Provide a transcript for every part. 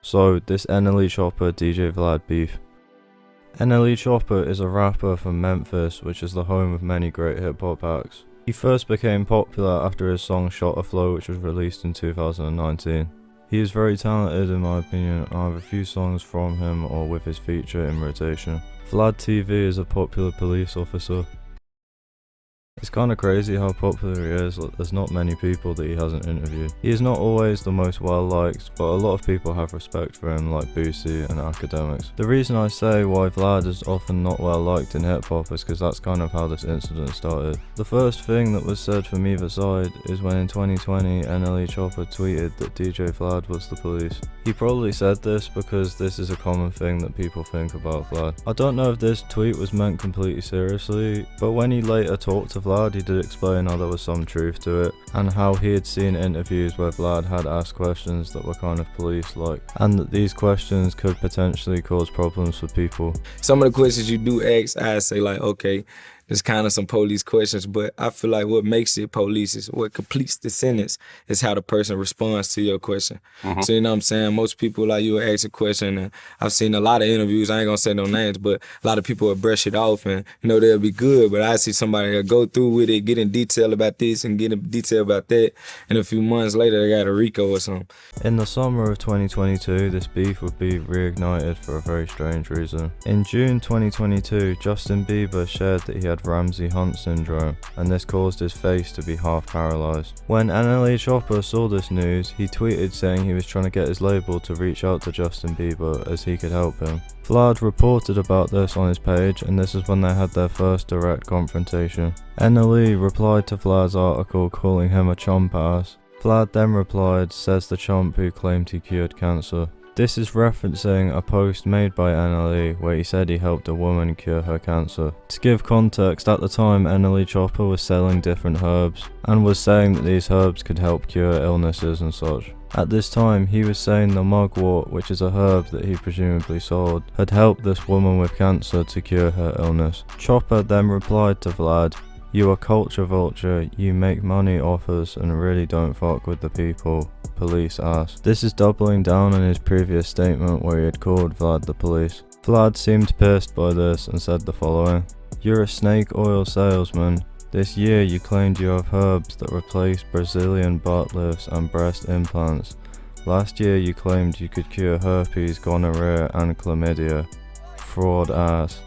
So, this Nle Choppa DJ Vlad beef. Nle Choppa is a rapper from Memphis, which is the home of many great hip hop acts. He first became popular after his song Shot a Flow, which was released in 2019. He is very talented in my opinion, and I have a few songs from him or with his feature in rotation. Vlad TV is a popular police officer. It's kinda crazy how popular he is, there's not many people that he hasn't interviewed. He is not always the most well liked, but a lot of people have respect for him like Boosie and academics. The reason I say why Vlad is often not well liked in hip hop is because that's kind of how this incident started. The first thing that was said from either side is when in 2020 Nle Choppa tweeted that DJ Vlad was the police. He probably said this because this is a common thing that people think about Vlad. I don't know if this tweet was meant completely seriously, but when he later talked to Vlad, he did explain how there was some truth to it, and how he had seen interviews where Vlad had asked questions that were kind of police-like, and that these questions could potentially cause problems for people. Some of the questions you do ask, I say like, okay, there's kind of some police questions, but I feel like what makes it police is what completes the sentence is how the person responds to your question. So you know what I'm saying? Most people, like, you will ask a question, and I've seen a lot of interviews, I ain't gonna say no names, but a lot of people will brush it off and, you know, they'll be good, but I see somebody that'll go through with it, get in detail about this and get in detail about that, and a few months later they got a RICO or something. In the summer of 2022, this beef would be reignited for a very strange reason. In June 2022, Justin Bieber shared that he had Ramsay Hunt syndrome, and this caused his face to be half paralyzed. When Nle Choppa saw this news, he tweeted saying he was trying to get his label to reach out to Justin Bieber as he could help him. Vlad reported about this on his page, and this is when they had their first direct confrontation. Nle replied to Vlad's article calling him a chump ass. Vlad then replied, "Says the chump who claimed he cured cancer." This is referencing a post made by Nle where he said he helped a woman cure her cancer. To give context, at the time Nle Choppa was selling different herbs and was saying that these herbs could help cure illnesses and such. At this time, he was saying the mugwort, which is a herb that he presumably sold, had helped this woman with cancer to cure her illness. Choppa then replied to Vlad, "You are culture vulture, you make money off us and really don't fuck with the people, police ass." This is doubling down on his previous statement where he had called Vlad the police. Vlad seemed pissed by this and said the following: "You're a snake oil salesman. This year you claimed you have herbs that replace Brazilian butt lifts and breast implants. Last year you claimed you could cure herpes, gonorrhea and chlamydia. Fraud ass."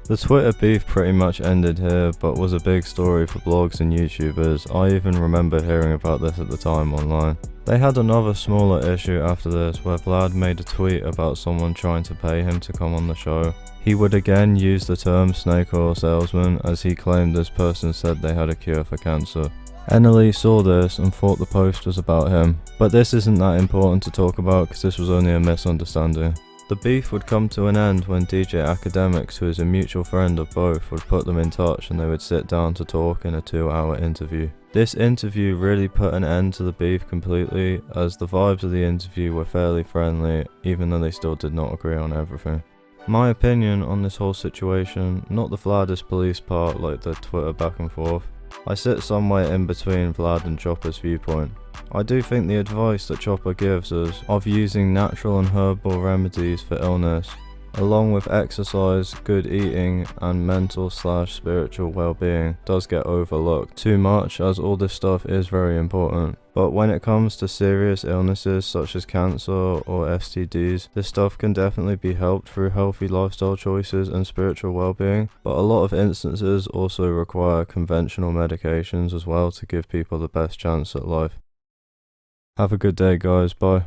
The Twitter beef pretty much ended here, but was a big story for blogs and YouTubers. I even remember hearing about this at the time online. They had another smaller issue after this where Vlad made a tweet about someone trying to pay him to come on the show. He would again use the term snake oil salesman as he claimed this person said they had a cure for cancer. Nle saw this and thought the post was about him, but this isn't that important to talk about because this was only a misunderstanding. The beef would come to an end when DJ Academics, who is a mutual friend of both, would put them in touch and they would sit down to talk in a 2-hour interview. This interview really put an end to the beef completely, as the vibes of the interview were fairly friendly, even though they still did not agree on everything. My opinion on this whole situation, not the Vlad is police part like the Twitter back and forth. I sit somewhere in between Vlad and Choppa's viewpoint. I do think the advice that Choppa gives us of using natural and herbal remedies for illness, along with exercise, good eating and mental/spiritual well-being does get overlooked too much, as all this stuff is very important. But when it comes to serious illnesses such as cancer or STDs, this stuff can definitely be helped through healthy lifestyle choices and spiritual well-being, but a lot of instances also require conventional medications as well to give people the best chance at life. Have a good day guys, bye.